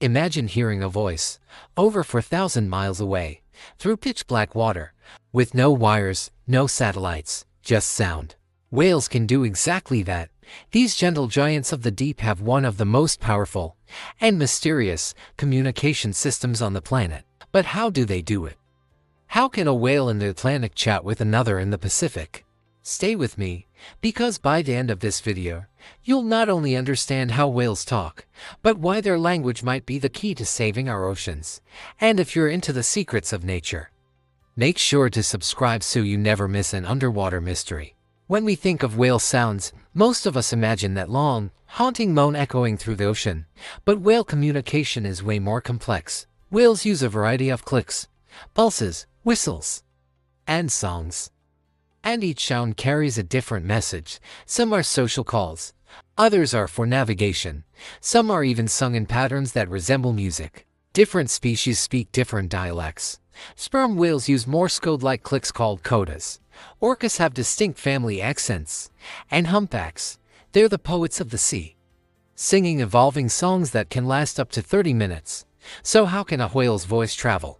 Imagine hearing a voice, over 4,000 miles away, through pitch-black water, with no wires, no satellites, just sound. Whales can do exactly that. These gentle giants of the deep have one of the most powerful and mysterious communication systems on the planet. But how do they do it? How can a whale in the Atlantic chat with another in the Pacific? Stay with me, because by the end of this video, you'll not only understand how whales talk, but why their language might be the key to saving our oceans. And if you're into the secrets of nature, make sure to subscribe so you never miss an underwater mystery. When we think of whale sounds, most of us imagine that long, haunting moan echoing through the ocean. But whale communication is way more complex. Whales use a variety of clicks, pulses, whistles, and songs. And each sound carries a different message. Some are social calls, others are for navigation. Some are even sung in patterns that resemble music. Different species speak different dialects. Sperm whales use Morse-code-like clicks called codas. Orcas have distinct family accents. And humpbacks, they're the poets of the sea, singing evolving songs that can last up to 30 minutes. So how can a whale's voice travel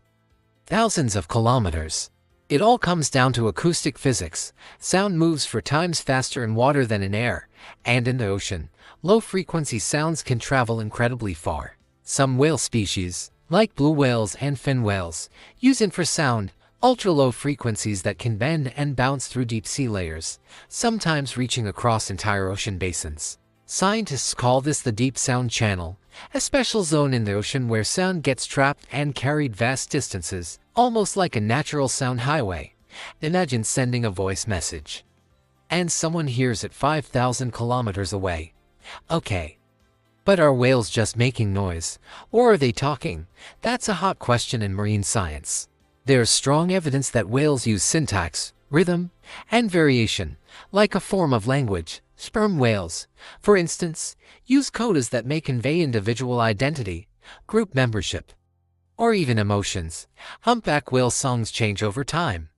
thousands of kilometers? It all comes down to acoustic physics. Sound moves 4 times faster in water than in air, and in the ocean, low-frequency sounds can travel incredibly far. Some whale species, like blue whales and fin whales, use infrasound, ultra-low frequencies that can bend and bounce through deep sea layers, sometimes reaching across entire ocean basins. Scientists call this the deep sound channel, a special zone in the ocean where sound gets trapped and carried vast distances, almost like a natural sound highway. Imagine sending a voice message, and someone hears it 5,000 kilometers away. Okay, but are whales just making noise, or are they talking? That's a hot question in marine science. There's strong evidence that whales use syntax, rhythm, and variation, like a form of language. Sperm whales, for instance, use codas that may convey individual identity, group membership, or even emotions. Humpback whale songs change over time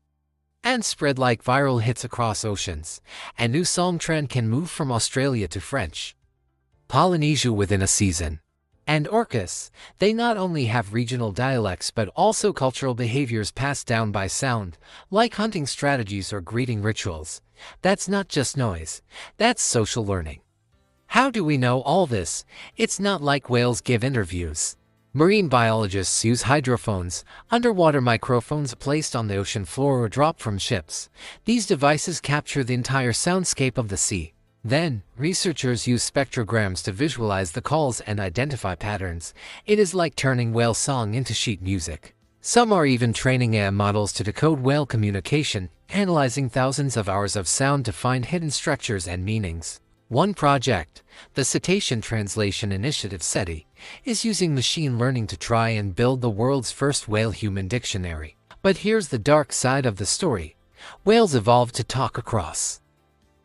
and spread like viral hits across oceans. A new song trend can move from Australia to French Polynesia within a season. And orcas, they not only have regional dialects but also cultural behaviors passed down by sound, like hunting strategies or greeting rituals. That's not just noise, that's social learning. How do we know all this? It's not like whales give interviews. Marine biologists use hydrophones, underwater microphones placed on the ocean floor or dropped from ships. These devices capture the entire soundscape of the sea. Then, researchers use spectrograms to visualize the calls and identify patterns. It is like turning whale song into sheet music. Some are even training AI models to decode whale communication, analyzing thousands of hours of sound to find hidden structures and meanings. One project, the Cetacean Translation Initiative SETI, is using machine learning to try and build the world's first whale-human dictionary. But here's the dark side of the story. Whales evolved to talk across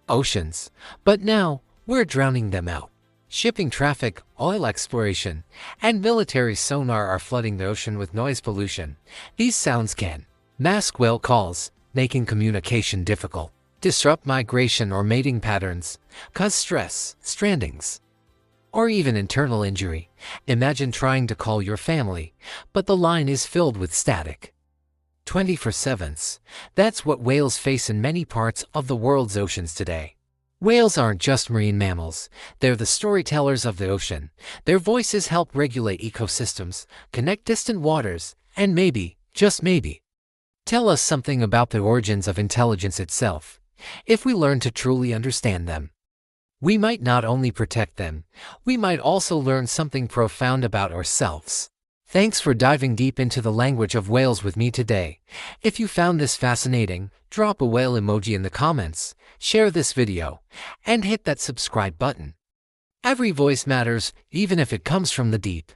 oceans, but now we're drowning them out. Shipping traffic, oil exploration, and military sonar are flooding the ocean with noise pollution. These sounds can mask whale calls, making communication difficult, disrupt migration or mating patterns, cause stress, strandings, or even internal injury. Imagine trying to call your family, but the line is filled with static 24/7. That's what whales face in many parts of the world's oceans today. Whales aren't just marine mammals, they're the storytellers of the ocean. Their voices help regulate ecosystems, connect distant waters, and maybe, just maybe, tell us something about the origins of intelligence itself. If we learn to truly understand them, we might not only protect them, we might also learn something profound about ourselves. Thanks for diving deep into the language of whales with me today. If you found this fascinating, drop a whale emoji in the comments, share this video, and hit that subscribe button. Every voice matters, even if it comes from the deep.